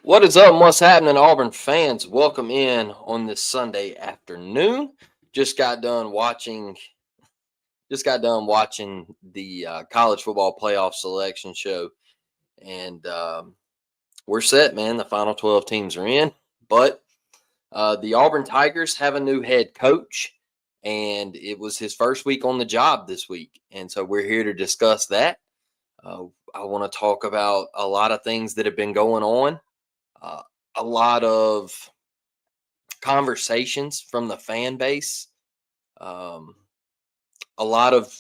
What is up? And what's happening, Auburn fans? Welcome in on this Sunday afternoon. Just got done watching. Just got done watching the college football playoff selection show, and we're set, man. The final 12 teams are in, but the Auburn Tigers have a new head coach, and it was his first week on the job this week, and so we're here to discuss that. Uh, I want to talk about a lot of things that have been going on. Uh, a lot of conversations from the fan base. Um, a lot of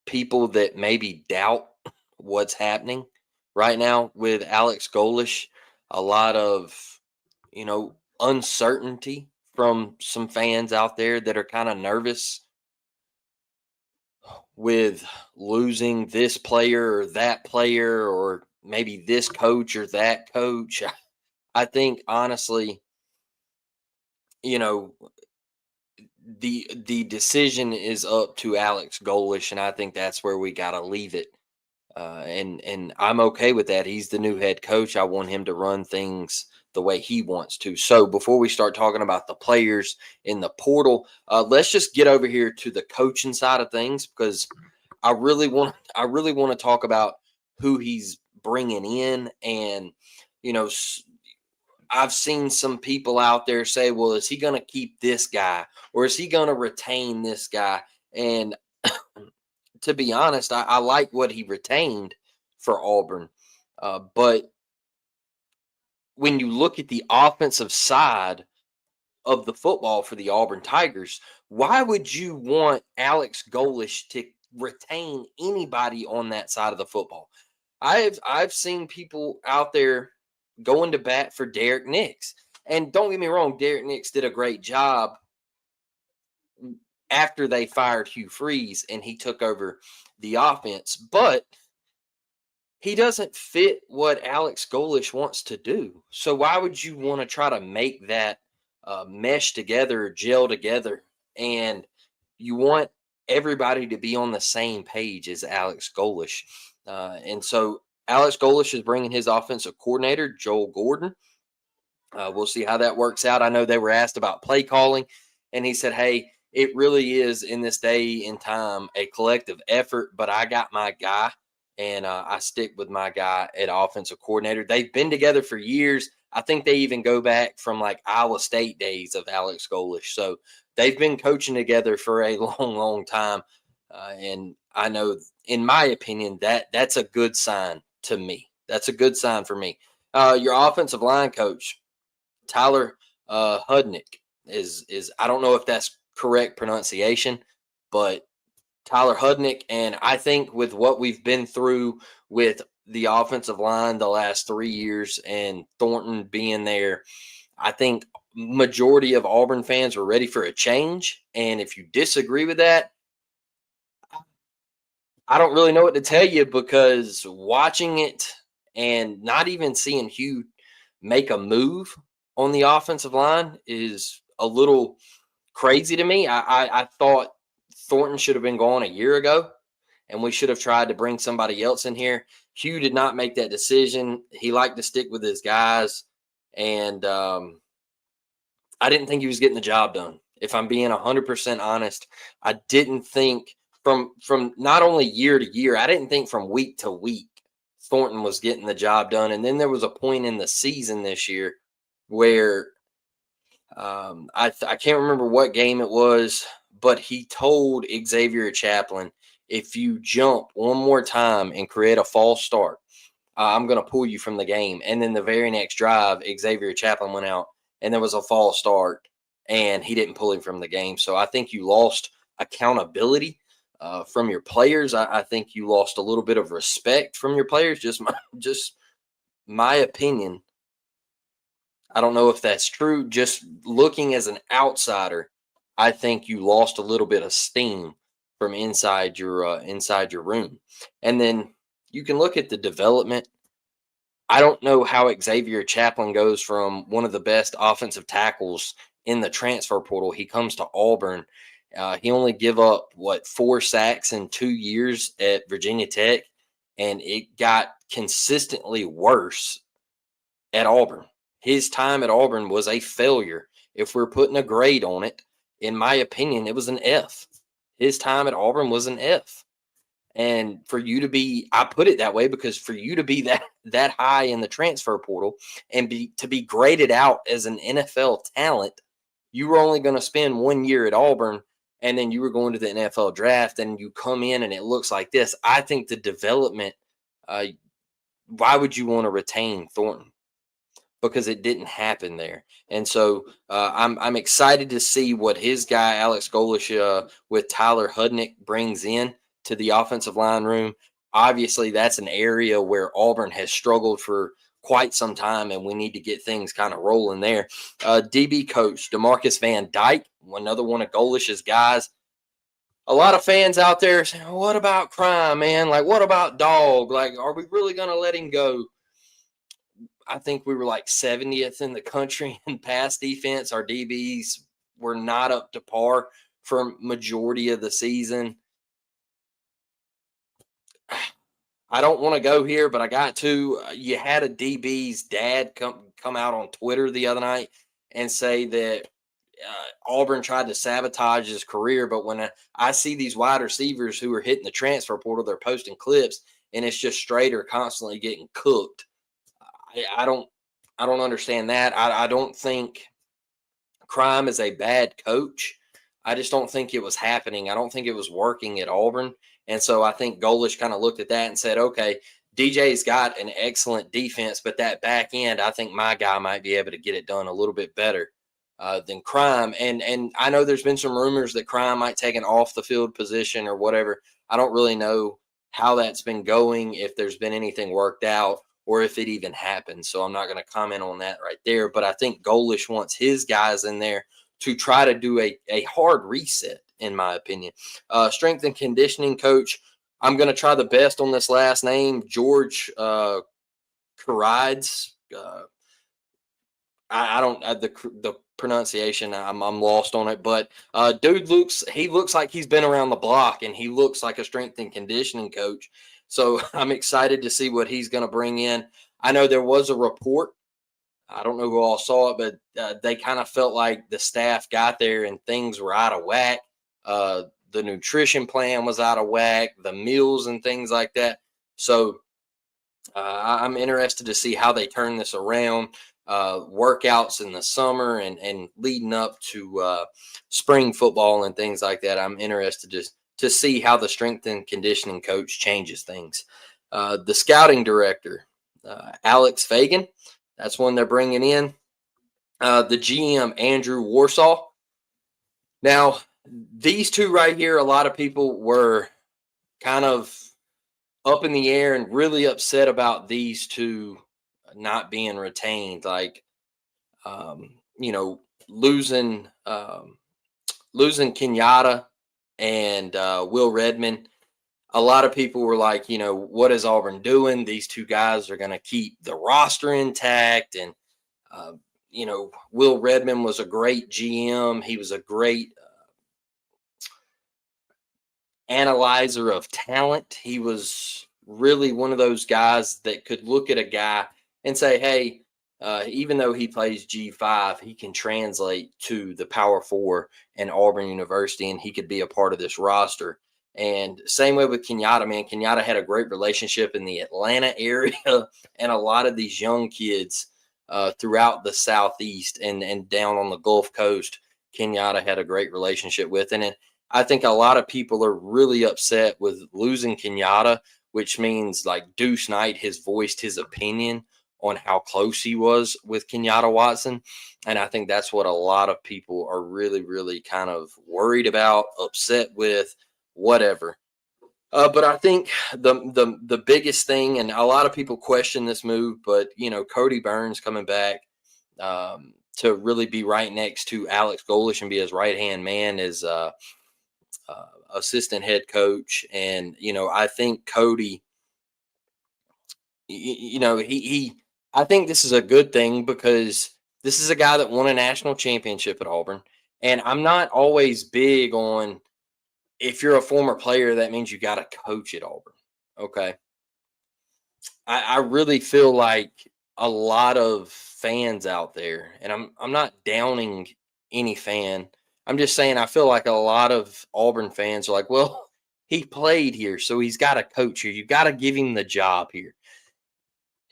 people that maybe doubt what's happening right now with Alex Golesh. A lot of, uncertainty from some fans out there that are kind of nervous with losing this player or that player or maybe this coach or that coach. I think honestly, you know, the decision is up to Alex Golesh, and I think that's where we got to leave it. And I'm okay with that. He's the new head coach. I want him to run things the way he wants to. So before we start talking about the players in the portal, let's just get over here to the coaching side of things because I really want to talk about who he's bringing in, and you know I've seen some people out there say, well, is he going to keep this guy or is he going to retain this guy? And to be honest, I like what he retained for Auburn. But when you look at the offensive side of the football for the Auburn Tigers, why would you want Alex Golesh to retain anybody on that side of the football? I've seen people out there going to bat for Derek Nix. And don't get me wrong, Derek Nix did a great job after they fired Hugh Freeze and he took over the offense, but he doesn't fit what Alex Golesh wants to do. So why would you want to try to make that mesh together, gel together, and you want everybody to be on the same page as Alex Golesh? And so Alex Golesh is bringing his offensive coordinator, Joel Gordon. We'll see how that works out. I know they were asked about play calling, and he said, hey, it really is in this day and time a collective effort, but I got my guy, and I stick with my guy at offensive coordinator. They've been together for years. I think they even go back from like Iowa State days of Alex Golesh. So they've been coaching together for a long, long time. And I know, in my opinion, that's a good sign to me. That's a good sign for me. Your offensive line coach, Tyler Hudnick is I don't know if that's correct pronunciation, but Tyler Hudnick, and I think with what we've been through with the offensive line the last 3 years and Thornton being there, I think majority of Auburn fans were ready for a change. And if you disagree with that, I don't really know what to tell you because watching it and not even seeing Hugh make a move on the offensive line is a little crazy to me. I thought Thornton should have been gone a year ago, and we should have tried to bring somebody else in here. Hugh did not make that decision. He liked to stick with his guys, and I didn't think he was getting the job done. If I'm being 100% honest, I didn't think from not only year to year, I didn't think from week to week Thornton was getting the job done. And then there was a point in the season this year where I can't remember what game it was, but he told Xavier Chaplin, if you jump one more time and create a false start, I'm going to pull you from the game. And then the very next drive, Xavier Chaplin went out and there was a false start and he didn't pull him from the game. So I think you lost accountability from your players. I think you lost a little bit of respect from your players. Just my opinion. I don't know if that's true. Just looking as an outsider, I think you lost a little bit of steam from inside your room. And then you can look at the development. I don't know how Xavier Chaplin goes from one of the best offensive tackles in the transfer portal. He comes to Auburn. He only give up what 4 sacks in 2 years at Virginia Tech, and it got consistently worse at Auburn. his time at Auburn was a failure. If we're putting a grade on it, in my opinion, it was an F. His time at Auburn was an F. And for you to be, I put it that way because for you to be that high in the transfer portal and to be graded out as an NFL talent, you were only going to spend 1 year at Auburn, and then you were going to the NFL draft, and you come in and it looks like this. I think the development. Why would you want to retain Thornton? Because it didn't happen there. And so I'm excited to see what his guy Alex Golesh with Tyler Hudnick brings in to the offensive line room. Obviously, that's an area where Auburn has struggled for quite some time, and we need to get things kind of rolling there. DB coach DeMarcus Van Dyke, another one of Golesh's guys. A lot of fans out there saying, "What about crime, man? Like, what about Dog? Like, are we really going to let him go?" I think we were like 70th in the country in pass defense. Our DBs were not up to par for majority of the season. I don't want to go here, but I got to. You had a DB's dad come out on Twitter the other night and say that Auburn tried to sabotage his career. But when I see these wide receivers who are hitting the transfer portal, they're posting clips, and it's just Strader constantly getting cooked. I don't understand that. I don't think Crime is a bad coach. I just don't think it was happening. I don't think it was working at Auburn. And so I think Golesh kind of looked at that and said, okay, DJ's got an excellent defense, but that back end, I think my guy might be able to get it done a little bit better than Crime. And I know there's been some rumors that Crime might take an off the field position or whatever. I don't really know how that's been going, if there's been anything worked out, or if it even happened. So I'm not going to comment on that right there. But I think Golesh wants his guys in there to try to do a hard reset, in my opinion. Strength and conditioning coach, I'm going to try the best on this last name, George Karides. I don't the pronunciation. I'm lost on it, but dude looks like he's been around the block, and he looks like a strength and conditioning coach. So I'm excited to see what he's going to bring in. I know there was a report. I don't know who all saw it, but they kind of felt like the staff got there and things were out of whack. The nutrition plan was out of whack, the meals and things like that. So I'm interested to see how they turn this around. Workouts in the summer and leading up to spring football and things like that. I'm interested to see how the strength and conditioning coach changes things. The scouting director, Alex Fagan, that's one they're bringing in. The GM, Andrew Warsaw. Now, these two right here, a lot of people were kind of up in the air and really upset about these two not being retained. Like, losing Kenyatta and Will Redmond. A lot of people were like, what is Auburn doing? These two guys are going to keep the roster intact. And, Will Redmond was a great GM. He was a great analyzer of talent. He was really one of those guys that could look at a guy and say, hey, even though he plays G5, he can translate to the Power 4 and Auburn University, and he could be a part of this roster. And same way with Kenyatta, man. Kenyatta had a great relationship in the Atlanta area, and a lot of these young kids throughout the Southeast and down on the Gulf Coast, Kenyatta had a great relationship with. And I think a lot of people are really upset with losing Kenyatta, which means like Deuce Knight has voiced his opinion on how close he was with Kenyatta Watson. And I think that's what a lot of people are really, really kind of worried about, upset with, whatever. But I think the biggest thing, and a lot of people question this move, but, Cody Burns coming back to really be right next to Alex Golesh and be his right-hand man is assistant head coach. And, I think Cody, I think this is a good thing because this is a guy that won a national championship at Auburn. And I'm not always big on, if you're a former player, that means you got to coach at Auburn. Okay. I really feel like a lot of fans out there, and I'm not downing any fan. I'm just saying I feel like a lot of Auburn fans are like, well, he played here, so he's got to coach here. You got to give him the job here.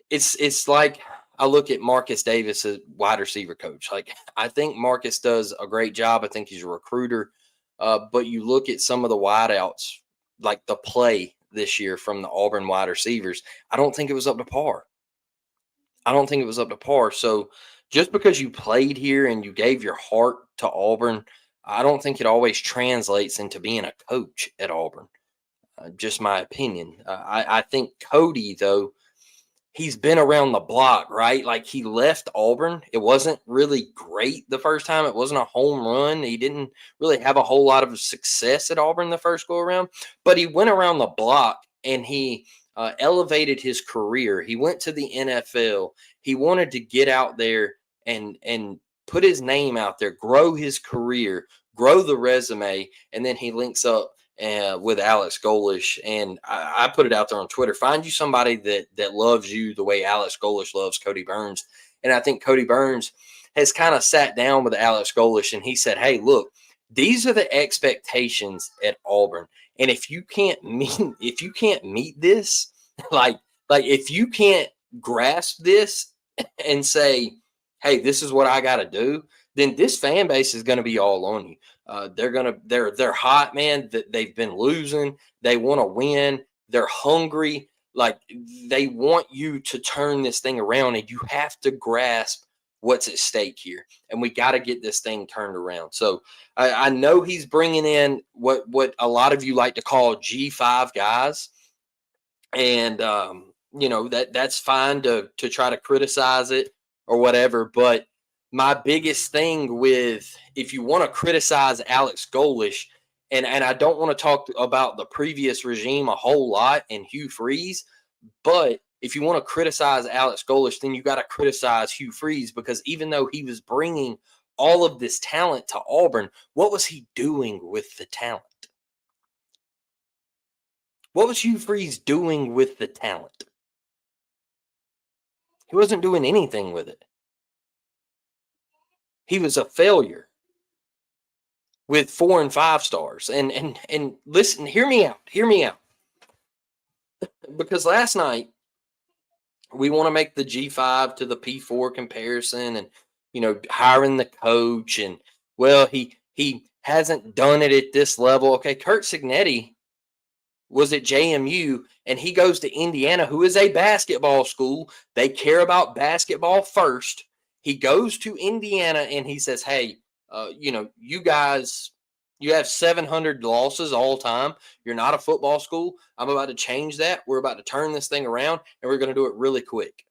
It's like I look at Marcus Davis as wide receiver coach. Like I think Marcus does a great job. I think he's a recruiter. But you look at some of the wideouts, like the play this year from the Auburn wide receivers. I don't think it was up to par. I don't think it was up to par. So just because you played here and you gave your heart to Auburn, I don't think it always translates into being a coach at Auburn. Just my opinion. I think Cody, though, he's been around the block, right? Like he left Auburn. It wasn't really great the first time. It wasn't a home run. He didn't really have a whole lot of success at Auburn the first go around, but he went around the block and he elevated his career. He went to the NFL. He wanted to get out there and put his name out there, grow his career, grow the resume, and then he links up with Alex Golesh. And I put it out there on Twitter. Find you somebody that loves you the way Alex Golesh loves Cody Burns. And I think Cody Burns has kind of sat down with Alex Golesh and he said, hey, look, these are the expectations at Auburn. And if you can't meet this, like if you can't grasp this and say, hey, this is what I got to do, then this fan base is going to be all on you. They're hot, man. They've been losing. They want to win. They're hungry. Like they want you to turn this thing around, and you have to grasp what's at stake here. And we got to get this thing turned around. So I know he's bringing in what a lot of you like to call G5 guys, and that's fine to try to criticize it or whatever, but my biggest thing with if you want to criticize Alex Golesh, and I don't want to talk about the previous regime a whole lot and Hugh Freeze, but if you want to criticize Alex Golesh, then you got to criticize Hugh Freeze, because even though he was bringing all of this talent to Auburn, what was he doing with the talent? What was Hugh Freeze doing with the talent? He wasn't doing anything with it. He was a failure with 4 and 5 stars. And listen, hear me out. Because last night we want to make the G5 to the P4 comparison and hiring the coach, and well, he hasn't done it at this level. Okay, Kurt Signetti was at JMU and he goes to Indiana, who is a basketball school. They care about basketball first. He goes to Indiana and he says, hey, you guys, you have 700 losses all time. You're not a football school. I'm about to change that. We're about to turn this thing around, and we're going to do it really quick.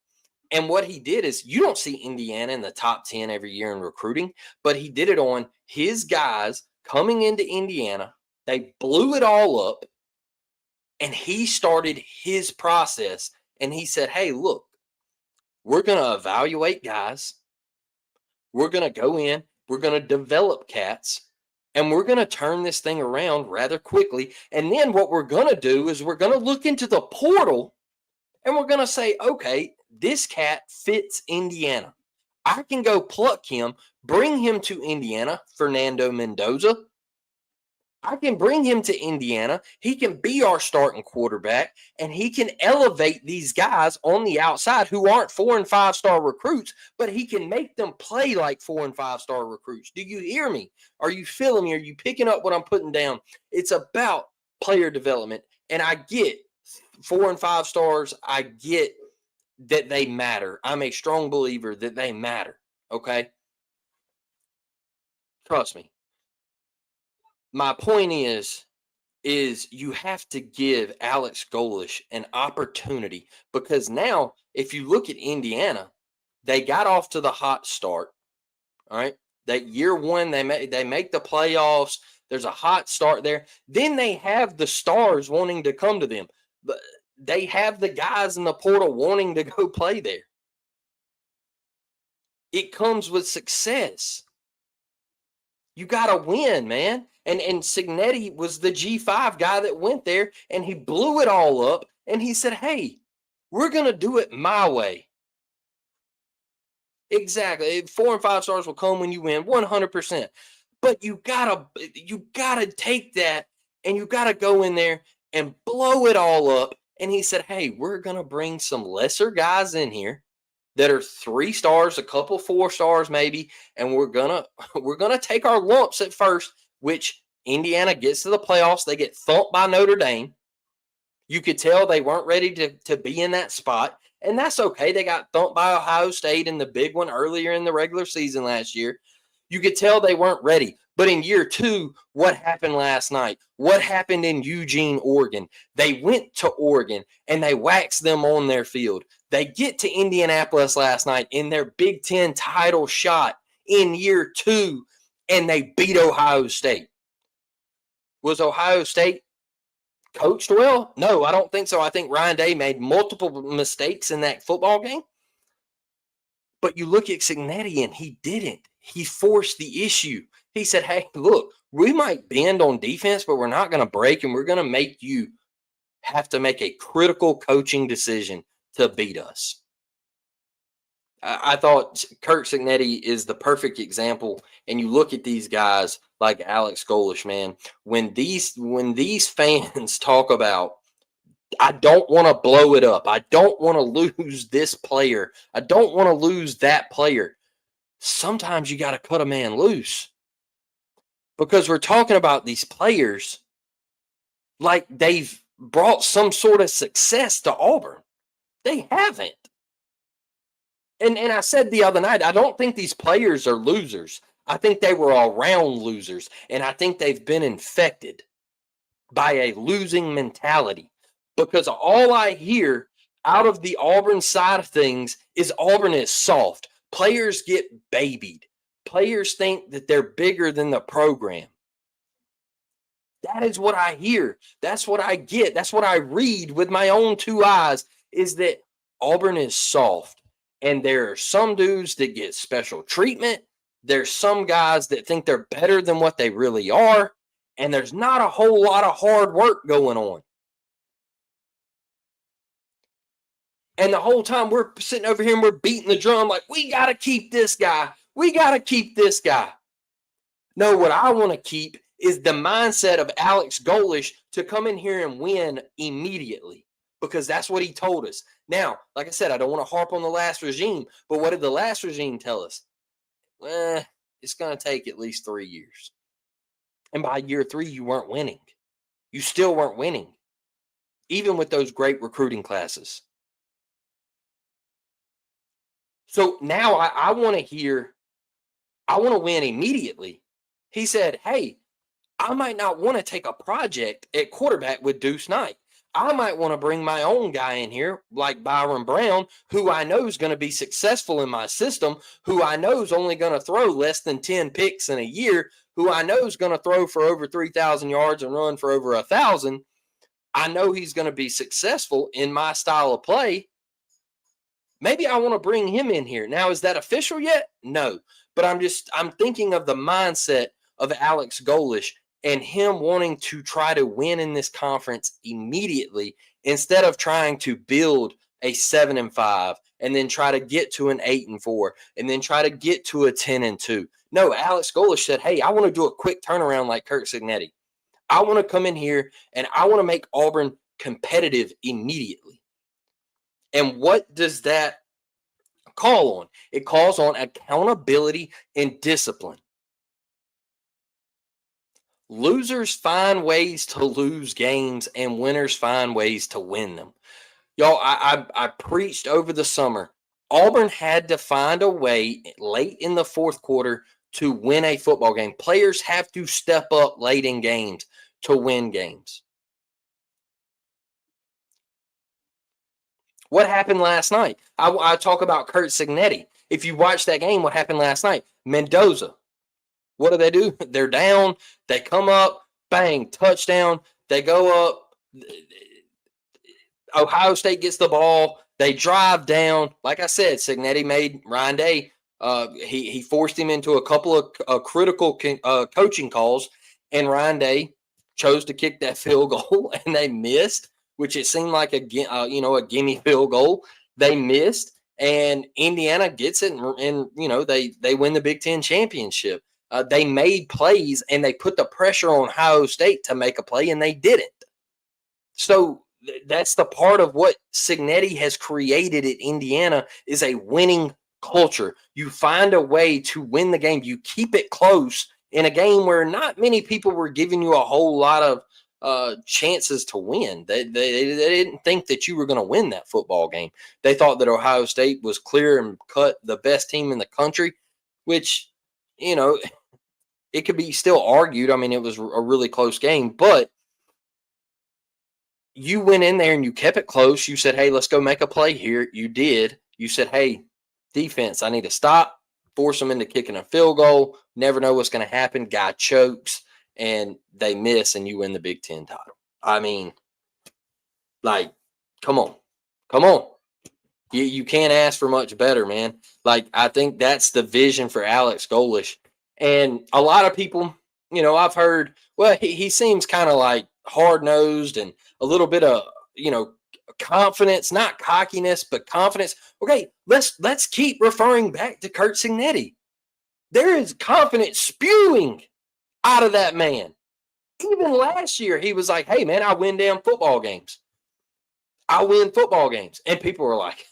And what he did is, you don't see Indiana in the top 10 every year in recruiting, but he did it on his guys coming into Indiana. They blew it all up, and he started his process. And he said, hey, look, we're going to evaluate guys. We're going to go in, we're going to develop cats, and we're going to turn this thing around rather quickly. And then what we're going to do is we're going to look into the portal and we're going to say, okay, this cat fits Indiana. I can go pluck him, bring him to Indiana, Fernando Mendoza. I can bring him to Indiana. He can be our starting quarterback, and he can elevate these guys on the outside who aren't 4 and 5 star recruits, but he can make them play like 4 and 5 star recruits. Do you hear me? Are you feeling me? Are you picking up what I'm putting down? It's about player development, and I get 4 and 5 stars. I get that they matter. I'm a strong believer that they matter, okay? Trust me. My point is you have to give Alex Golesh an opportunity, because now if you look at Indiana, they got off to the hot start. All right. That year one, they make the playoffs. There's a hot start there. Then they have the stars wanting to come to them. But they have the guys in the portal wanting to go play there. It comes with success. You got to win, man. And Signetti was the G5 guy that went there, and he blew it all up. And he said, hey, we're going to do it my way. Exactly. 4 and 5 stars will come when you win 100%. But you gotta take that and you gotta go in there and blow it all up. And he said, "Hey, we're gonna bring some lesser guys in here that are 3 stars, a couple 4 stars maybe, and we're gonna we're gonna take our lumps at first." Which Indiana gets to the playoffs, they get thumped by Notre Dame. You could tell they weren't ready to be in that spot, and that's okay. They got thumped by Ohio State in the big one earlier in the regular season last year. You could tell they weren't ready. But in year 2, what happened last night? What happened in Eugene, Oregon? They went to Oregon and they waxed them on their field. They get to Indianapolis last night in their Big Ten title shot in year 2, and they beat Ohio State. Was Ohio State coached well? No, I don't think so. I think Ryan Day made multiple mistakes in that football game. But you look at Cignetti and he didn't. He forced the issue. He said, "Hey, look, we might bend on defense, but we're not going to break, and we're going to make you have to make a critical coaching decision to beat us." I thought Kirk Cignetti is the perfect example. And you look at these guys like Alex Golesh, man, when these fans talk about, "I don't want to blow it up. I don't want to lose this player. I don't want to lose that player." Sometimes you got to cut a man loose, because we're talking about these players like they've brought some sort of success to Auburn. They haven't. And I said the other night, I don't think these players are losers. I think they were around losers, and I think they've been infected by a losing mentality, because all I hear out of the Auburn side of things is Auburn is soft. Players get babied. Players think that they're bigger than the program. That is what I hear. That's what I get. That's what I read with my own 2 eyes, is that Auburn is soft. And there are some dudes that get special treatment. There's some guys that think they're better than what they really are. And there's not a whole lot of hard work going on. And the whole time we're sitting over here and we're beating the drum like, "We got to keep this guy. We got to keep this guy." No, what I want to keep is the mindset of Alex Golesh to come in here and win immediately, because that's what he told us. Now, like I said, I don't want to harp on the last regime, but what did the last regime tell us? It's going to take at least 3 years. And by year 3, you weren't winning. You still weren't winning, even with those great recruiting classes. So now I want to hear, "I want to win immediately." He said, "Hey, I might not want to take a project at quarterback with Deuce Knight. I might want to bring my own guy in here like Byron Brown, who I know is going to be successful in my system, who I know is only going to throw less than 10 picks in a year, who I know is going to throw for over 3,000 yards and run for over 1,000. I know he's going to be successful in my style of play. Maybe I want to bring him in here." Now, is that official yet? No. But I'm thinking of the mindset of Alex Golesh and him wanting to try to win in this conference immediately, instead of trying to build a 7-5 and then try to get to an 8-4 and then try to get to a 10-2. No, Alex Golesh said, "Hey, I want to do a quick turnaround like Kirk Cignetti. I want to come in here and I want to make Auburn competitive immediately." And what does that call on? It calls on accountability and discipline. Losers find ways to lose games, and winners find ways to win them. Y'all, I preached over the summer. Auburn had to find a way late in the 4th quarter to win a football game. Players have to step up late in games to win games. What happened last night? I talk about Kurt Cignetti. If you watch that game, what happened last night? Mendoza. What do? They're down. They come up. Bang. Touchdown. They go up. Ohio State gets the ball. They drive down. Like I said, Cignetti made Ryan Day. He forced him into a couple of critical coaching calls, and Ryan Day chose to kick that field goal, and they missed, which it seemed like a gimme field goal. They missed, and Indiana gets it, and they win the Big Ten championship. They made plays and they put the pressure on Ohio State to make a play, and they didn't. So that's the part of what Cignetti has created at Indiana is a winning culture. You find a way to win the game. You keep it close in a game where not many people were giving you a whole lot of chances to win. They didn't think that you were going to win that football game. They thought that Ohio State was clear and cut the best team in the country, which, it could be still argued. I mean, it was a really close game, but you went in there and you kept it close. You said, hey, let's go make a play here. You did. You said, hey, defense, I need to stop, force them into kicking a field goal. Never know what's going to happen. Guy chokes and they miss and you win the Big Ten title. I mean, like, come on. Come on. You can't ask for much better, man. Like, I think that's the vision for Alex Golesh. And a lot of people, I've heard, well, he seems kind of like hard-nosed and a little bit of, confidence, not cockiness, but confidence. Okay, let's keep referring back to Curt Cignetti. There is confidence spewing out of that man. Even last year, he was like, hey, man, I win damn football games. I win football games. And people were like,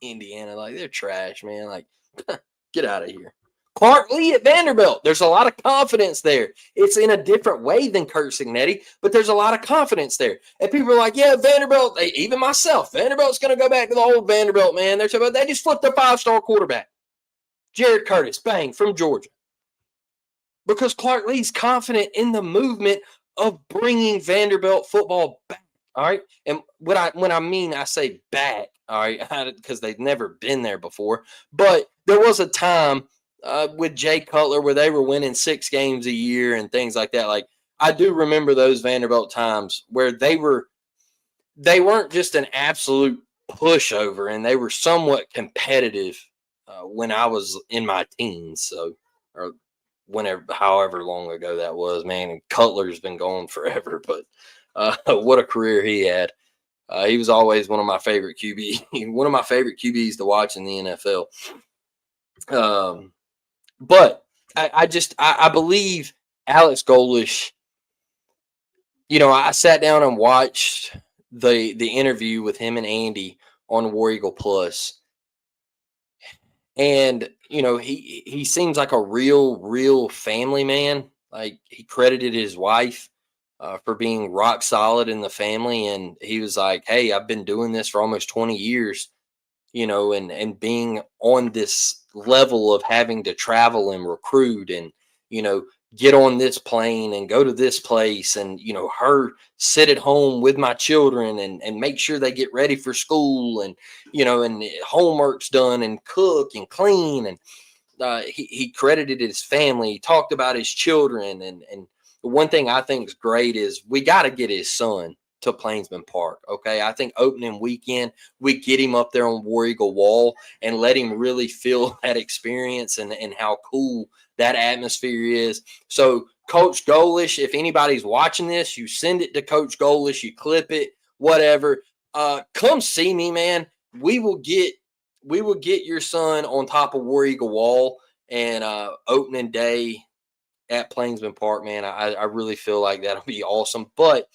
Indiana, like, they're trash, man. Like, get out of here. Clark Lee at Vanderbilt. There's a lot of confidence there. It's in a different way than Curt Cignetti, but there's a lot of confidence there. And people are like, yeah, Vanderbilt, even myself, Vanderbilt's going to go back to the old Vanderbilt, man. They just flipped their 5-star quarterback. Jared Curtis, bang, from Georgia. Because Clark Lee's confident in the movement of bringing Vanderbilt football back. All right. And when I say back, all right, because they've never been there before. But there was a time with Jay Cutler where they were winning 6 games a year and things like that. Like, I do remember those Vanderbilt times where they weren't just an absolute pushover, and they were somewhat competitive when I was in my teens. So, or however long ago that was, man. And Cutler's been gone forever, but what a career he had. He was always one of my favorite QBs to watch in the NFL. But I believe Alex Golesh, I sat down and watched the interview with him and Andy on War Eagle Plus. And, he seems like a real family man. Like, he credited his wife for being rock solid in the family. And he was like, hey, I've been doing this for almost 20 years, and being on this level of having to travel and recruit and, get on this plane and go to this place and, her sit at home with my children and make sure they get ready for school and, and homework's done and cook and clean. And he credited his family. He talked about his children. And the one thing I think is great is we got to get his son to Plainsman Park. Okay. I think opening weekend, we get him up there on War Eagle Wall and let him really feel that experience and how cool that atmosphere is. So Coach Golesh, if anybody's watching this, you send it to Coach Golesh, you clip it, whatever. Come see me, man. We will get your son on top of War Eagle Wall and opening day at Plainsman Park, man. I really feel like that'll be awesome. But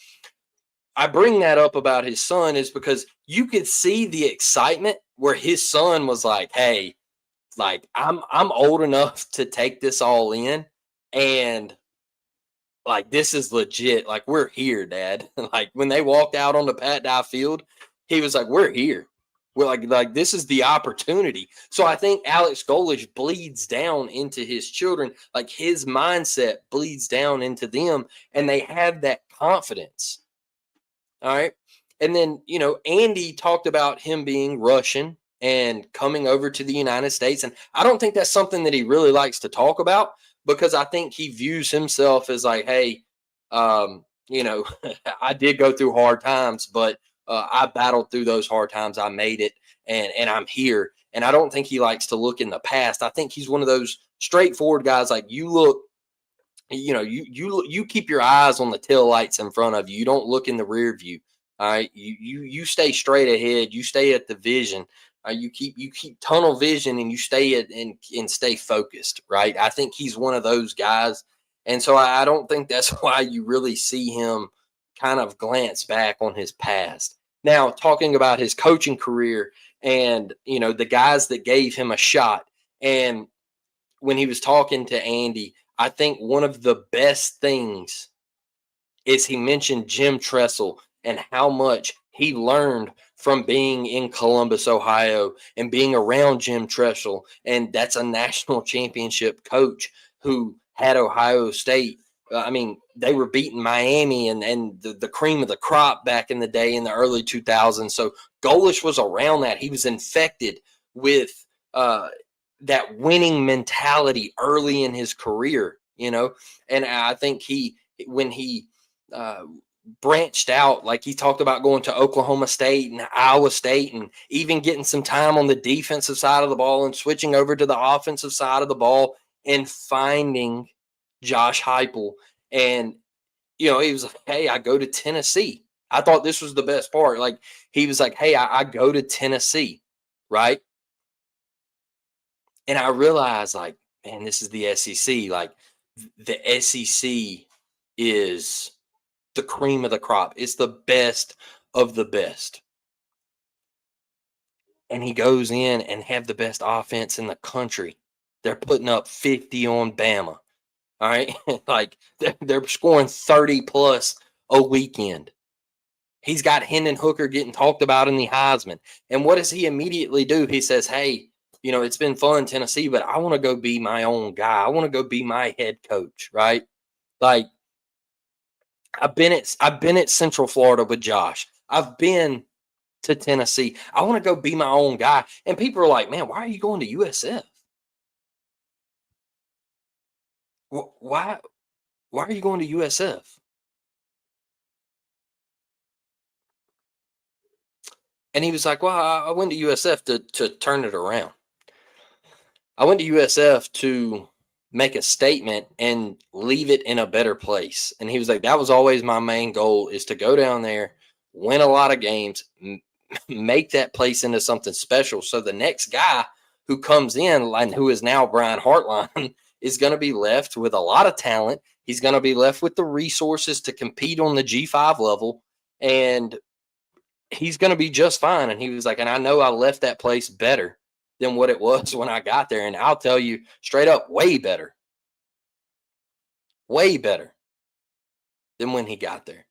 I bring that up about his son is because you could see the excitement where his son was like, hey, like, I'm old enough to take this all in, and like, this is legit. Like, we're here, Dad. Like, when they walked out on the Pat Dye field, he was like, we're here. We're like this is the opportunity. So I think Alex Golesh bleeds down into his children. Like, his mindset bleeds down into them, and they have that confidence. All right. And then, Andy talked about him being Russian and coming over to the United States. And I don't think that's something that he really likes to talk about, because I think he views himself as like, hey, I did go through hard times, but I battled through those hard times. I made it, and I'm here. And I don't think he likes to look in the past. I think he's one of those straightforward guys. Like, you look, you keep your eyes on the taillights in front of you. You don't look in the rear view. All right. You stay straight ahead. You stay at the vision. You keep tunnel vision and you stay and stay focused, right? I think he's one of those guys, and so I don't think that's why you really see him kind of glance back on his past. Now, talking about his coaching career and the guys that gave him a shot, and when he was talking to Andy, I think one of the best things is he mentioned Jim Tressel and how much he learned from being in Columbus, Ohio, and being around Jim Tressel. And that's a national championship coach who had Ohio State. I mean, they were beating Miami and the cream of the crop back in the day in the early 2000s. So Golesh was around that. He was infected with that winning mentality early in his career, and I think when he branched out, like he talked about going to Oklahoma State and Iowa State and even getting some time on the defensive side of the ball and switching over to the offensive side of the ball and finding Josh Heupel. And, he was like, hey, I go to Tennessee. I thought this was the best part. Like, he was like, hey, I go to Tennessee, right? And I realized, like, man, this is the SEC. Like, the SEC is the cream of the crop. It's the best of the best. And he goes in and have the best offense in the country. They're putting up 50 on Bama. All right. Like they're scoring 30 plus a weekend. He's got Hendon Hooker getting talked about in the Heisman. And what does he immediately do? He says, hey, it's been fun, Tennessee, but I want to go be my own guy. I want to go be my head coach, right? Like, I've been at Central Florida with Josh. I've been to Tennessee. I want to go be my own guy. And people are like, man, why are you going to USF? Why are you going to USF? And he was like, well, I went to USF to turn it around. I went to USF to make a statement and leave it in a better place. And he was like, that was always my main goal, is to go down there, win a lot of games, make that place into something special. So the next guy who comes in, and who is now Brian Hartline, is going to be left with a lot of talent. He's going to be left with the resources to compete on the G5 level, and he's going to be just fine. And he was like, and I know I left that place better than what it was when I got there. And I'll tell you straight up, way better than when he got there.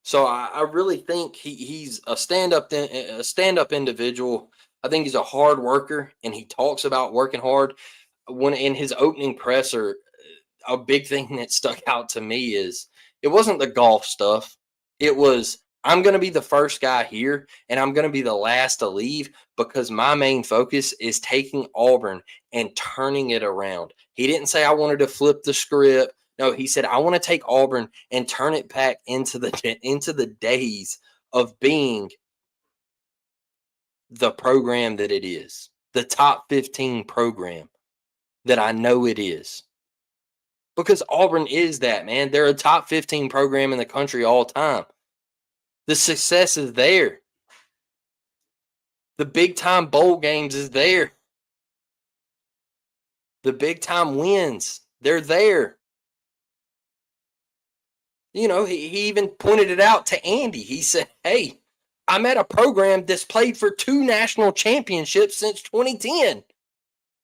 So I really think he's a stand-up individual. I think he's a hard worker, and he talks about working hard. When in his opening presser, a big thing that stuck out to me is it wasn't the golf stuff. It was, I'm going to be the first guy here, and I'm going to be the last to leave because my main focus is taking Auburn and turning it around. He didn't say I wanted to flip the script. No, he said, I want to take Auburn and turn it back into the days of being the program that it is, the top 15 program that I know it is. Because Auburn is that, man. They're a top 15 program in the country all time. The success is there. The big time bowl games is there. The big time wins, they're there. He even pointed it out to Andy. He said, hey, I'm at a program that's played for 2 national championships since 2010.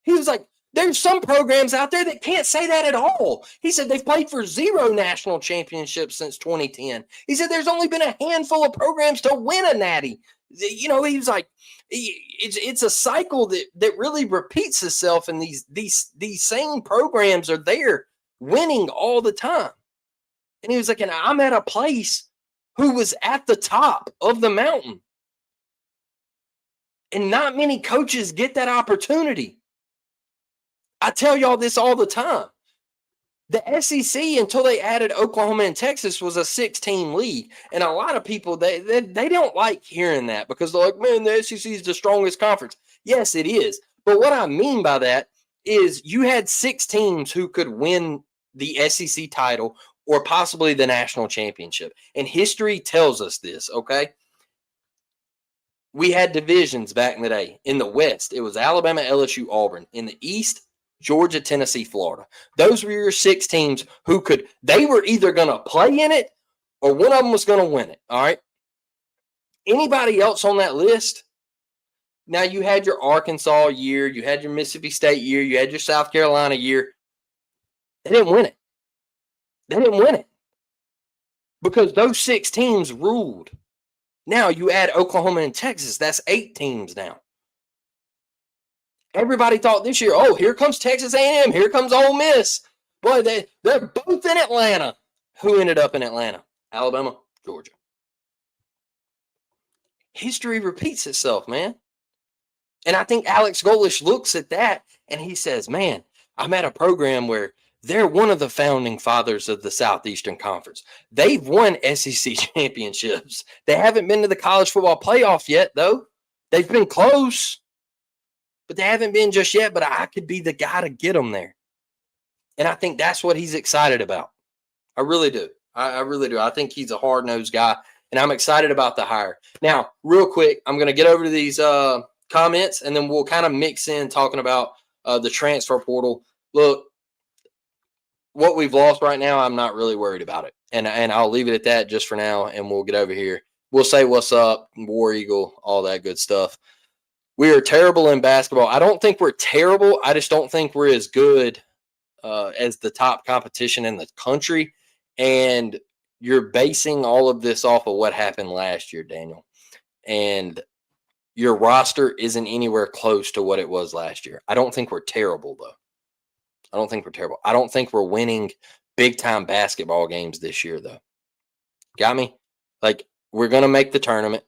He was like, there's some programs out there that can't say that at all. He said they've played for 0 national championships since 2010. He said there's only been a handful of programs to win a natty. He was like, it's a cycle that really repeats itself, and these same programs are there winning all the time. And he was like, and I'm at a place who was at the top of the mountain. And not many coaches get that opportunity. I tell y'all this all the time. The SEC, until they added Oklahoma and Texas, was a 6-team league. And a lot of people, they don't like hearing that because they're like, man, the SEC is the strongest conference. Yes, it is. But what I mean by that is you had 6 teams who could win the SEC title or possibly the national championship. And history tells us this, okay? we had divisions back in the day. In the West, it was Alabama, LSU, Auburn. In the East, Georgia, Tennessee, Florida. Those were your 6 teams who they were either going to play in it or one of them was going to win it. All right. Anybody else on that list? Now, you had your Arkansas year, you had your Mississippi State year, you had your South Carolina year. They didn't win it. They didn't win it because those 6 teams ruled. Now you add Oklahoma and Texas. That's 8 teams now. Everybody thought this year, oh, here comes Texas A&M. Here comes Ole Miss. Boy, they're both in Atlanta. Who ended up in Atlanta? Alabama, Georgia. History repeats itself, man. And I think Alex Golesh looks at that and he says, man, I'm at a program where they're one of the founding fathers of the Southeastern Conference. They've won SEC championships. They haven't been to the college football playoff yet, though. They've been close, but they haven't been just yet. But I could be the guy to get them there. And I think that's what he's excited about. I really do. I really do. I think he's a hard-nosed guy, and I'm excited about the hire. Now, real quick, I'm going to get over to these comments, and then we'll kind of mix in talking about the transfer portal. Look, what we've lost right now, I'm not really worried about it. And I'll leave it at that just for now, and we'll get over here. We'll say what's up, War Eagle, all that good stuff. We are terrible in basketball. I don't think we're terrible. I just don't think we're as good as the top competition in the country. And you're basing all of this off of what happened last year, Daniel. And your roster isn't anywhere close to what it was last year. I don't think we're terrible, though. I don't think we're terrible. I don't think we're winning big-time basketball games this year, though. Got me? Like, we're going to make the tournament.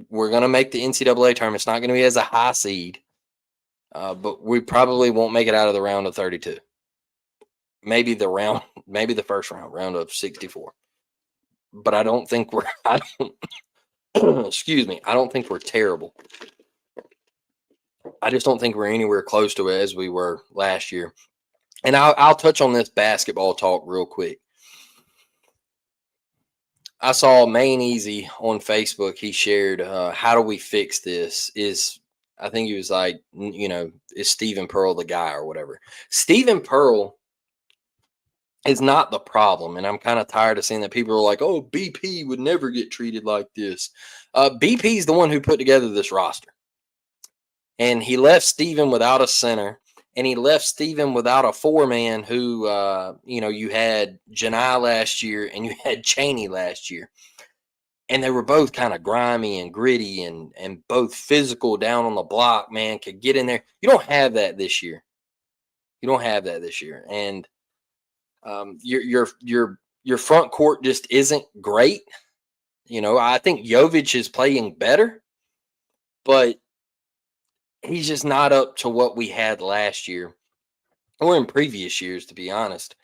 We're going to make the NCAA tournament. It's not going to be as a high seed, but we probably won't make it out of the round of 32. Maybe the first round of 64. But I don't think excuse me, I don't think we're terrible. I just don't think we're anywhere close to it as we were last year. And I'll touch on this basketball talk real quick. I saw Main Easy on Facebook. He shared, how do we fix this? I think he was like, is Stephen Pearl the guy or whatever? Stephen Pearl is not the problem. And I'm kind of tired of seeing that people are like, oh, BP would never get treated like this. BP is the one who put together this roster. And he left Stephen without a center. And he left Stephen without a 4-man who, you had Janai last year and you had Chaney last year. And they were both kind of grimy and gritty and both physical down on the block, man, could get in there. You don't have that this year. And your front court just isn't great. I think Jovic is playing better, but he's just not up to what we had last year or in previous years, to be honest.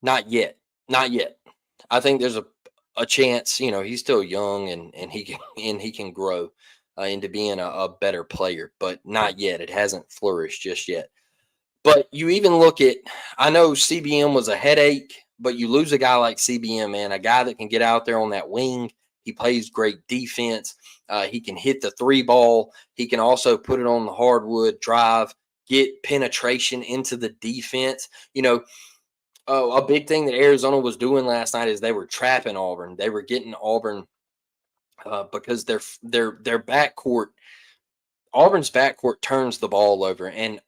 Not yet. I think there's a chance, he's still young and he can grow into being a better player, but not yet. It hasn't flourished just yet. But you even look at, I know CBM was a headache, but you lose a guy like CBM, man, a guy that can get out there on that wing. He plays great defense. He can hit the 3 ball. He can also put it on the hardwood, drive, get penetration into the defense. A big thing that Arizona was doing last night is they were trapping Auburn. They were getting Auburn because their backcourt, Auburn's backcourt turns the ball over, and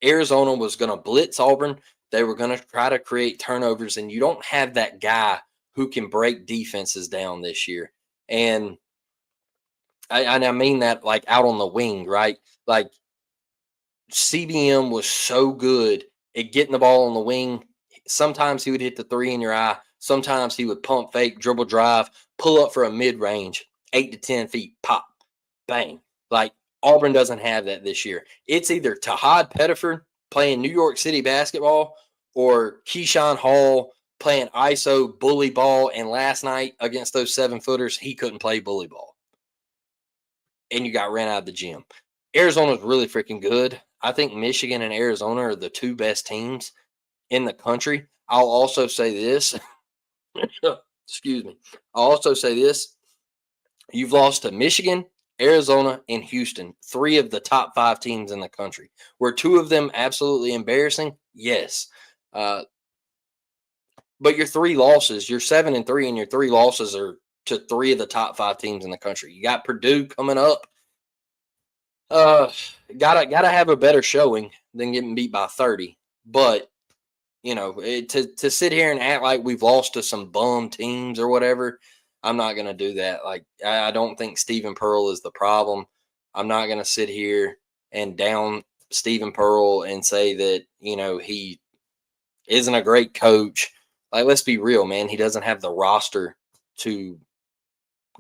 Arizona was going to blitz Auburn. They were going to try to create turnovers, and you don't have that guy who can break defenses down this year. And I mean that like out on the wing, right? Like CBM was so good at getting the ball on the wing. Sometimes he would hit the 3 in your eye. Sometimes he would pump fake, dribble drive, pull up for a mid-range, 8 to 10 feet, pop, bang. Like Auburn doesn't have that this year. It's either Tahad Pettiford playing New York City basketball or Keyshawn Hall playing ISO bully ball. And last night against those 7-footers, he couldn't play bully ball. And you got ran out of the gym. Arizona's really freaking good. I think Michigan and Arizona are the 2 best teams in the country. I'll also say this. Excuse me. I'll also say this. You've lost to Michigan, Arizona, and Houston, 3 of the top 5 teams in the country. Were 2 of them absolutely embarrassing? Yes. Uh, but your 3 losses, you're 7-3, and your 3 losses are to 3 of the top 5 teams in the country. You got Purdue coming up. Uh, gotta have a better showing than getting beat by 30. But to sit here and act like we've lost to some bum teams or whatever, I'm not gonna do that. Like I don't think Stephen Pearl is the problem. I'm not gonna sit here and down Stephen Pearl and say that he isn't a great coach. Like let's be real, man. He doesn't have the roster to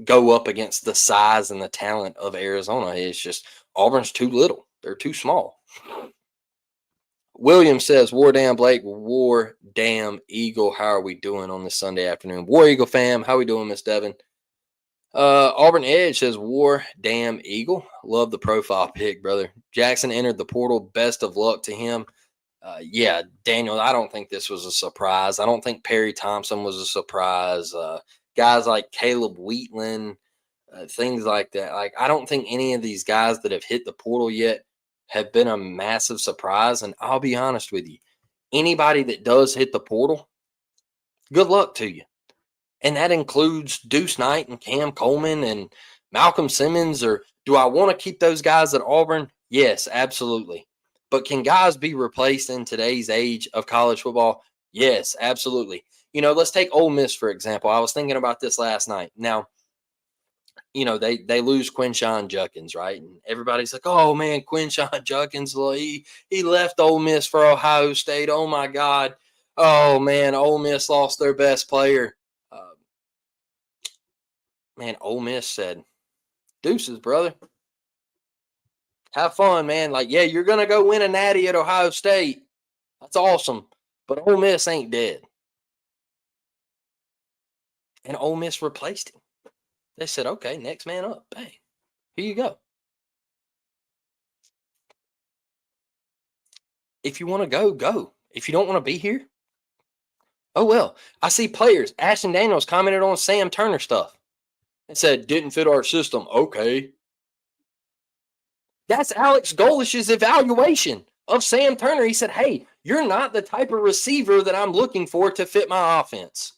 go up against the size and the talent of Arizona. It's just Auburn's too little. They're too small. William says, War Damn Blake, War Damn Eagle. How are we doing on this Sunday afternoon? War Eagle fam, how we doing, Miss Devin? Auburn Edge says, War Damn Eagle. Love the profile pic, brother. Jackson entered the portal. Best of luck to him. Yeah, Daniel, I don't think this was a surprise. I don't think Perry Thompson was a surprise. Guys like Caleb Wheatland, things like that. Like, I don't think any of these guys that have hit the portal yet have been a massive surprise. And I'll be honest with you, anybody that does hit the portal, good luck to you. And that includes Deuce Knight and Cam Coleman and Malcolm Simmons. Or do I want to keep those guys at Auburn? Yes, absolutely. But can guys be replaced in today's age of college football? Yes, absolutely. Let's take Ole Miss, for example. I was thinking about this last night. Now, they lose Quinshon Judkins, right? And everybody's like, oh, man, Quinshon Judkins, he left Ole Miss for Ohio State. Oh, my God. Oh, man, Ole Miss lost their best player. Man, Ole Miss said, deuces, brother. Have fun, man. Like, yeah, you're going to go win a natty at Ohio State. That's awesome. But Ole Miss ain't dead. And Ole Miss replaced him. They said, okay, next man up. Hey, here you go. If you want to go, go. If you don't want to be here, oh well. I see players. Ashton Daniels commented on Sam Turner stuff and said, didn't fit our system. Okay. That's Alex Golesh's evaluation of Sam Turner. He said, hey, you're not the type of receiver that I'm looking for to fit my offense.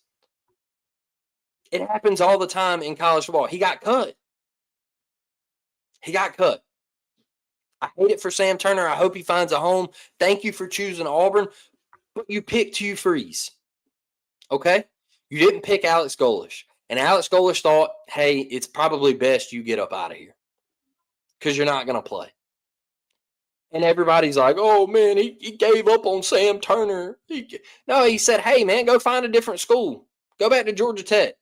It happens all the time in college football. He got cut. I hate it for Sam Turner. I hope he finds a home. Thank you for choosing Auburn, but you picked Hugh Freeze. Okay? You didn't pick Alex Golesh. And Alex Golesh thought, hey, it's probably best you get up out of here because you're not going to play. And everybody's like, oh, man, he gave up on Sam Turner. No, he said, hey, man, go find a different school. Go back to Georgia Tech.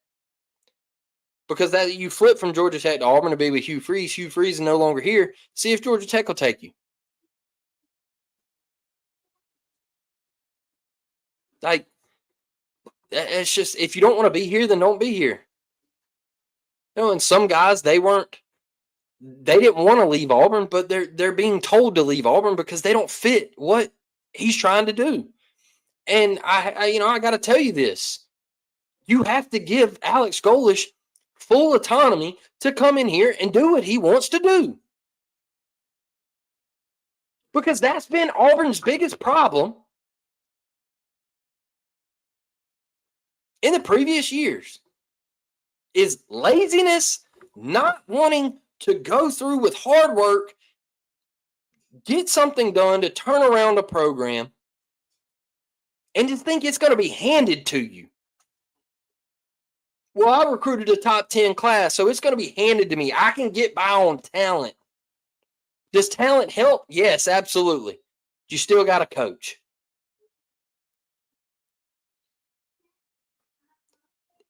Because that you flip from Georgia Tech to Auburn to be with Hugh Freeze. Hugh Freeze is no longer here. See if Georgia Tech will take you. Like, it's just, if you don't want to be here, then don't be here. And some guys, they didn't want to leave Auburn, but they're being told to leave Auburn because they don't fit what he's trying to do. And I got to tell you this. You have to give Alex Golesh full autonomy to come in here and do what he wants to do. Because that's been Auburn's biggest problem in the previous years is laziness, not wanting to go through with hard work, get something done to turn around a program, and just think it's going to be handed to you. Well, I recruited a top 10 class, so it's going to be handed to me. I can get by on talent. Does talent help? Yes, absolutely. You still got to coach.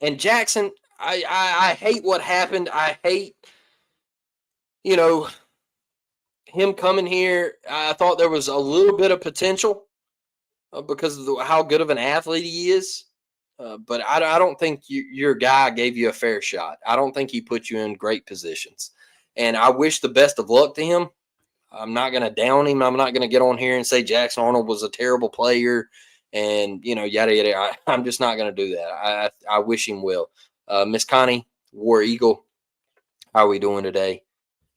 And Jackson, I hate what happened. I hate, him coming here. I thought there was a little bit of potential because of how good of an athlete he is. But I don't think your guy gave you a fair shot. I don't think he put you in great positions. And I wish the best of luck to him. I'm not going to down him. I'm not going to get on here and say Jackson Arnold was a terrible player and, yada, yada. I'm just not going to do that. I wish him well. Miss Connie, War Eagle, How are we doing today?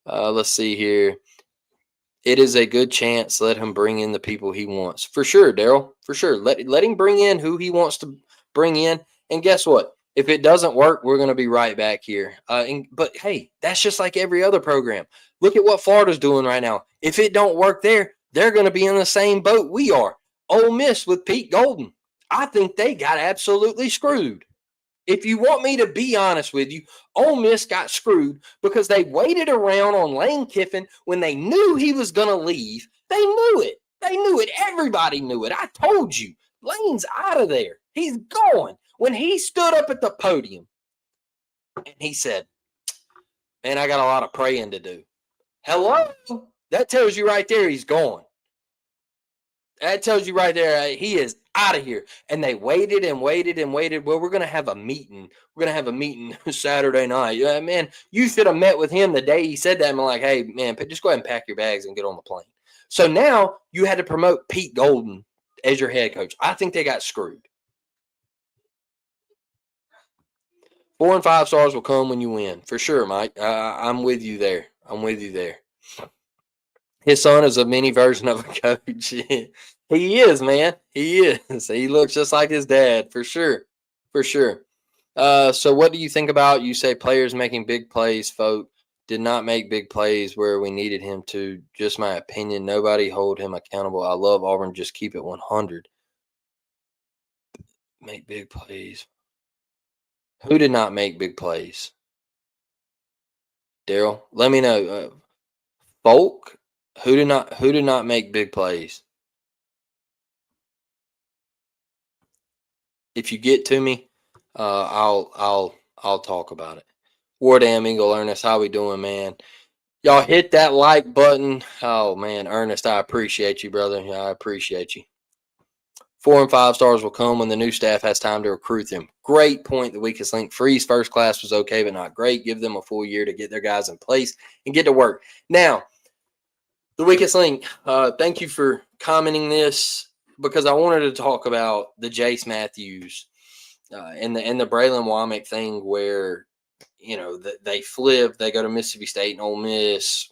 Let's see here. It is a good chance. Let him bring in the people he wants. For sure, Daryl. For sure. Let him bring in who he wants to bring in. And guess what? If it doesn't work, we're going to be right back here. But hey, that's just like every other program. Look at what Florida's doing right now. If it don't work there, they're going to be in the same boat we are. Ole Miss with Pete Golden. I think they got absolutely screwed. If you want me to be honest with you, Ole Miss got screwed because they waited around on Lane Kiffin when they knew he was going to leave. They knew it. They knew it. Everybody knew it. I told you. Lane's out of there. He's gone. When he stood up at the podium and he said, man, I got a lot of praying to do. Hello? That tells you right there he's gone. That tells you right there he is out of here. And they waited and waited and waited. Well, we're going to have a meeting. We're going to have a meeting Saturday night. Man, you should have met with him the day he said that. I'm like, hey, man, just go ahead and pack your bags and get on the plane. So now you had to promote Pete Golden as your head coach. I think they got screwed. 4 and 5 stars will come when you win. For sure, Mike. I'm with you there. I'm with you there. His son is a mini version of a coach. He is, man. He is. He looks just like his dad, for sure. For sure. So what do you think about, you say players making big plays, folk did not make big plays where we needed him to. Just my opinion. Nobody hold him accountable. I love Auburn. Just keep it 100. Make big plays. Who did not make big plays? Daryl, let me know. Folk, who did not make big plays? If you get to me, I'll talk about it. Wardam Eagle Ernest, how we doing, man? Y'all hit that like button. Oh man, Ernest, I appreciate you, brother. I appreciate you. 4 and 5 stars will come when the new staff has time to recruit them. Great point. The weakest link. Freeze first class was okay, but not great. Give them a full year to get their guys in place and get to work. Now, the weakest link. Thank you for commenting this, because I wanted to talk about the Jace Matthews and the Braylon Womack thing, where they flip. They go to Mississippi State and Ole Miss.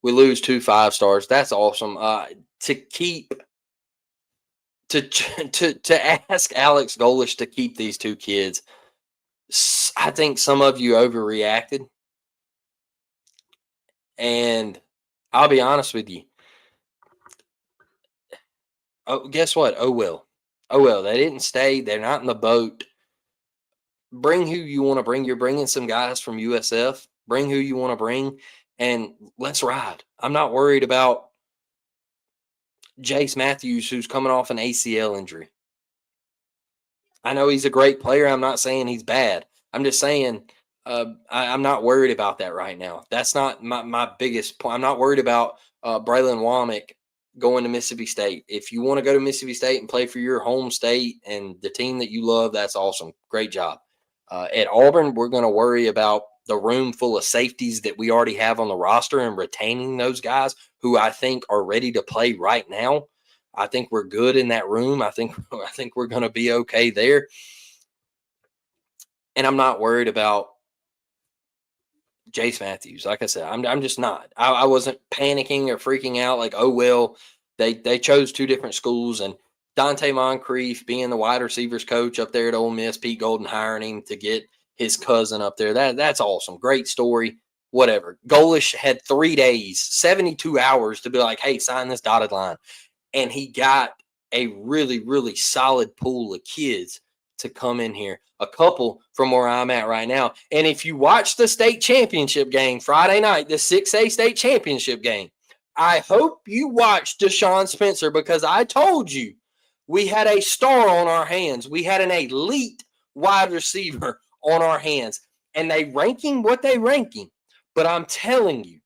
We lose 2 5 stars. That's awesome. To ask Alex Golesh to keep these 2 kids, I think some of you overreacted. And I'll be honest with you. Oh, guess what? Oh, well. They didn't stay. They're not in the boat. Bring who you want to bring. You're bringing some guys from USF. Bring who you want to bring, and let's ride. I'm not worried about Jace Matthews, who's coming off an ACL injury. I know he's a great player. I'm not saying he's bad. I'm just saying I'm not worried about that right now. That's not my biggest point. I'm not worried about Braylon Womack going to Mississippi State. If you want to go to Mississippi State and play for your home state and the team that you love, that's awesome. Great job. At Auburn, we're going to worry about the room full of safeties that we already have on the roster and retaining those guys who I think are ready to play right now. I think we're good in that room. I think we're going to be okay there. And I'm not worried about Jace Matthews. Like I said, I'm just not. I wasn't panicking or freaking out like, oh, well, they chose 2 different schools. And Dante Moncrief being the wide receivers coach up there at Ole Miss, Pete Golden hiring him to get his cousin up there. That's awesome. Great story. Whatever. Golesh had 3 days, 72 hours to be like, hey, sign this dotted line. And he got a really, really solid pool of kids to come in here. A couple from where I'm at right now. And if you watch the state championship game Friday night, the 6A state championship game, I hope you watched Deshaun Spencer, because I told you we had a star on our hands. We had an elite wide receiver on our hands. And they ranking what they ranking. But I'm telling you,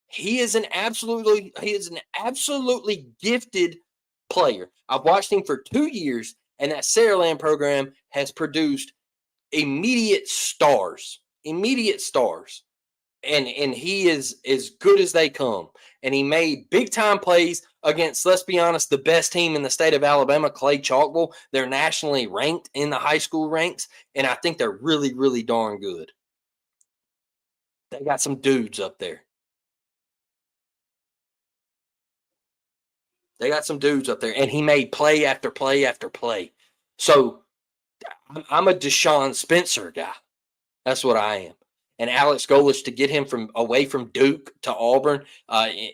he is an absolutely gifted player. I've watched him for 2 years, and that Saraland program has produced immediate stars. And he is as good as they come. And he made big time plays against, let's be honest, the best team in the state of Alabama, Clay Chalkville. They're nationally ranked in the high school ranks, and I think they're really, really darn good. They got some dudes up there. They got some dudes up there, and he made play after play after play. So I'm a Deshaun Spencer guy. That's what I am. And Alex Golesh, to get him from away from Duke to Auburn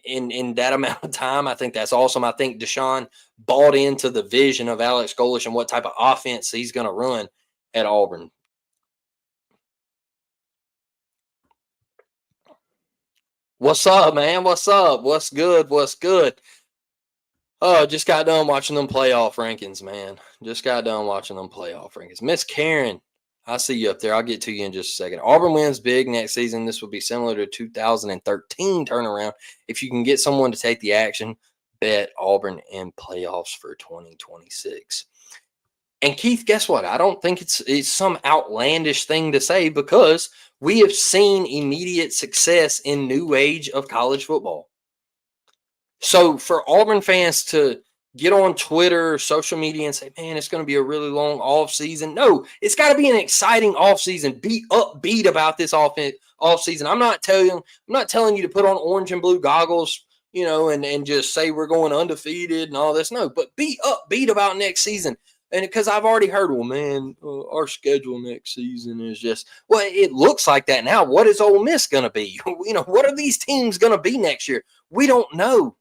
in that amount of time, I think that's awesome. I think Deshaun bought into the vision of Alex Golesh and what type of offense he's going to run at Auburn. What's up, man? What's up? What's good? What's good? Oh, just got done watching them playoff rankings, man. Just got done watching them playoff rankings. Miss Karen, I see you up there. I'll get to you in just a second. Auburn wins big next season. This will be similar to 2013 turnaround. If you can get someone to take the action, bet Auburn in playoffs for 2026. And Keith, guess what? I don't think it's some outlandish thing to say because we have seen immediate success in new age of college football. So for Auburn fans to get on Twitter, social media, and say, man, it's going to be a really long off season. No, it's got to be an exciting off season. Be upbeat about this off season. I'm not telling you to put on orange and blue goggles, and just say we're going undefeated and all this. No, but be upbeat about next season. And because I've already heard, well, man, our schedule next season is just, well, it looks like that now. What is Ole Miss going to be? What are these teams going to be next year? We don't know.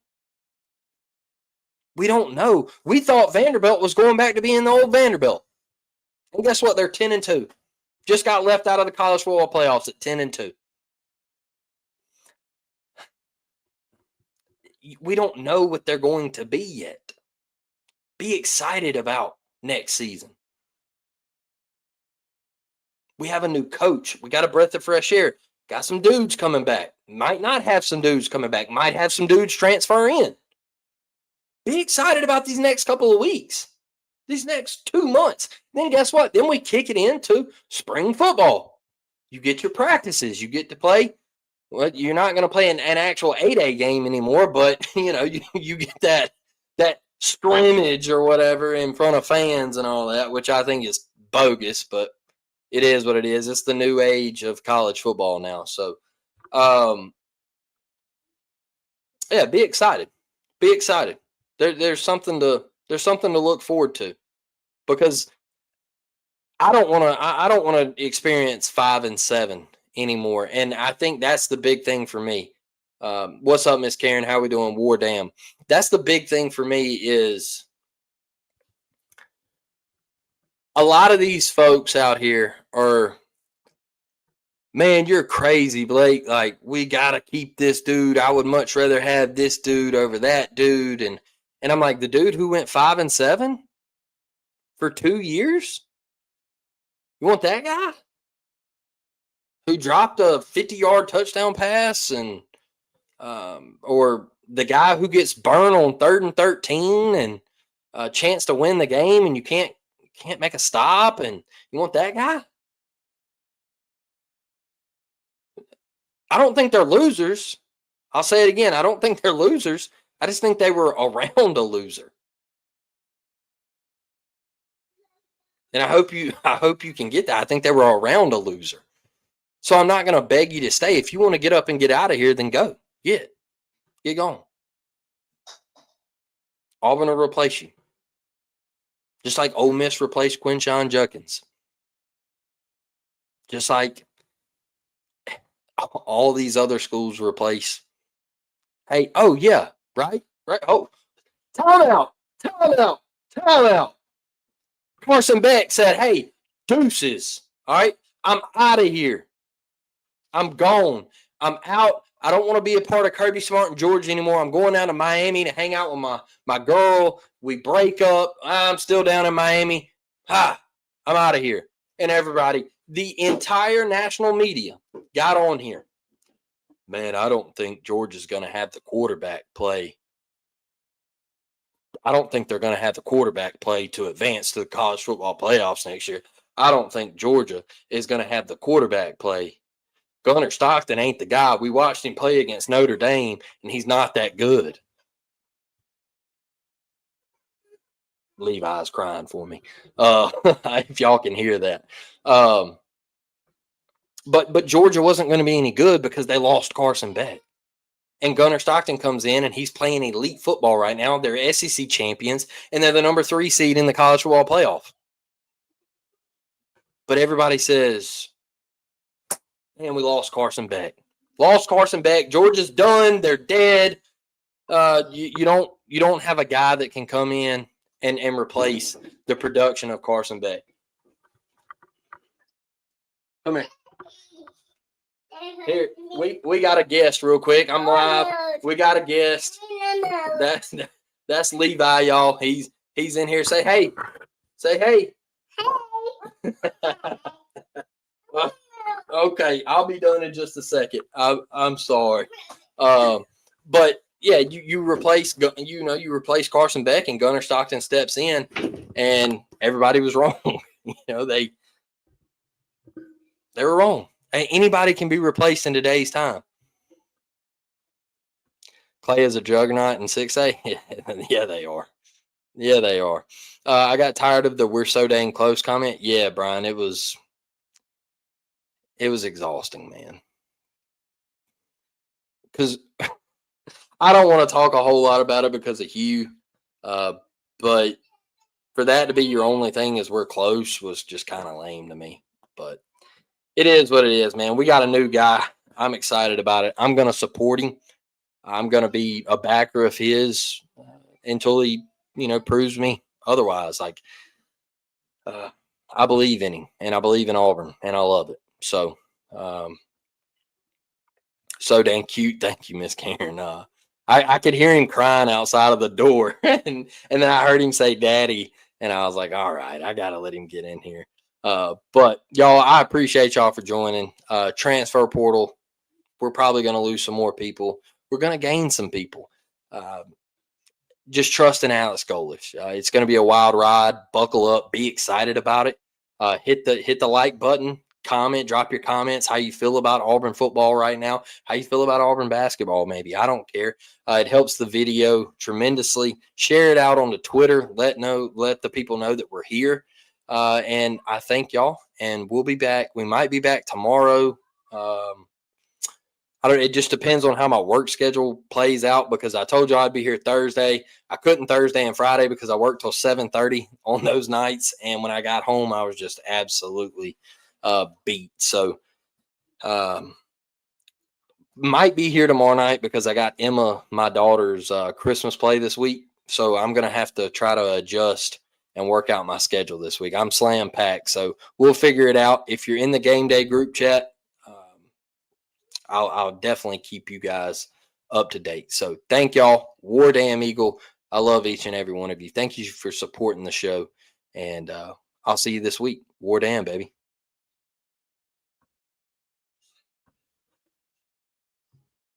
We don't know. We thought Vanderbilt was going back to being the old Vanderbilt. And guess what? They're 10-2. Just got left out of the college football playoffs at 10-2. We don't know what they're going to be yet. Be excited about next season. We have a new coach. We got a breath of fresh air. Got some dudes coming back. Might not have some dudes coming back. Might have some dudes transfer in. Be excited about these next couple of weeks, these next 2 months. Then guess what? Then we kick it into spring football. You get your practices. You get to play. Well, you're not going to play an actual 8A game anymore, but you get that scrimmage or whatever in front of fans and all that, which I think is bogus, but it is what it is. It's the new age of college football now. So, yeah, be excited. Be excited. There's something to look forward to, because I don't want to experience 5-7 anymore, and I think that's the big thing for me. What's up, Miss Karen? How we doing? War damn. That's the big thing for me is a lot of these folks out here are, man, you're crazy, Blake. Like, we gotta keep this dude. I would much rather have this dude over that dude, and I'm like, the dude who went 5-7 for 2 years? You want that guy? Who dropped a 50-yard touchdown pass or the guy who gets burned on 3rd and 13 and a chance to win the game and you can't make a stop, and you want that guy? I don't think they're losers. I'll say it again. I don't think they're losers. I just think they were around a loser. And I hope you can get that. I think they were around a loser. So I'm not going to beg you to stay. If you want to get up and get out of here, then go. Get gone. Auburn will replace you. Just like Ole Miss replaced Quinshon Judkins. Just like all these other schools replace. Hey, oh yeah, right. Oh, time out. Carson Beck said, hey, deuces. All right, I'm out of here. I'm gone. I'm out. I don't want to be a part of Kirby Smart and Georgia anymore. I'm going down to Miami to hang out with my girl. We break up. I'm still down in Miami. I'm out of here. And everybody, the entire national media got on here. Man, I don't think Georgia's going to have the quarterback play. I don't think they're going to have the quarterback play to advance to the college football playoffs next year. I don't think Georgia is going to have the quarterback play. Gunnar Stockton ain't the guy. We watched him play against Notre Dame, and he's not that good. Levi's crying for me. If y'all can hear that. But Georgia wasn't going to be any good because they lost Carson Beck. And Gunnar Stockton comes in and he's playing elite football right now. They're SEC champions and they're the number 3 seed in the college football playoff. But everybody says, man, we lost Carson Beck. Lost Carson Beck. Georgia's done. They're dead. You don't have a guy that can come in and replace the production of Carson Beck. Come here. Here, we got a guest real quick. I'm live. We got a guest. That's Levi, y'all. He's in here. Say hey. Say hey. Okay, I'll be done in just a second. I'm sorry. But yeah, you replace Carson Beck and Gunnar Stockton steps in, and everybody was wrong. They were wrong. Anybody can be replaced in today's time. Clay is a juggernaut in 6A. Yeah, they are. Yeah, they are. I got tired of the "we're so dang close" comment. Yeah, Brian, it was exhausting, man. Because I don't want to talk a whole lot about it because of Hugh, but for that to be your only thing is we're close was just kind of lame to me. But it is what it is, man. We got a new guy. I'm excited about it. I'm going to support him. I'm going to be a backer of his until he, proves me otherwise. Like, I believe in him, and I believe in Auburn, and I love it. So, so dang cute. Thank you, Miss Karen. I could hear him crying outside of the door, and then I heard him say "Daddy," and I was like, "All right, I gotta let him get in here." But y'all, I appreciate y'all for joining. Transfer portal. We're probably gonna lose some more people. We're gonna gain some people. Just trust in Alex Golesh. It's gonna be a wild ride. Buckle up. Be excited about it. Hit the like button. Comment, drop your comments, how you feel about Auburn football right now, how you feel about Auburn basketball, maybe. I don't care. It helps the video tremendously. Share it out on the Twitter. Let the people know that we're here. And I thank y'all, and we'll be back. We might be back tomorrow. It just depends on how my work schedule plays out because I told you I'd be here Thursday. I couldn't Thursday and Friday because I worked till 7:30 on those nights. And when I got home, I was just absolutely beat. So might be here tomorrow night because I got Emma, my daughter's Christmas play this week. So I'm going to have to try to adjust and work out my schedule this week. I'm slam packed. So we'll figure it out. If you're in the game day group chat, I'll definitely keep you guys up to date. So thank y'all. War Damn Eagle. I love each and every one of you. Thank you for supporting the show. And I'll see you this week. War Damn, baby.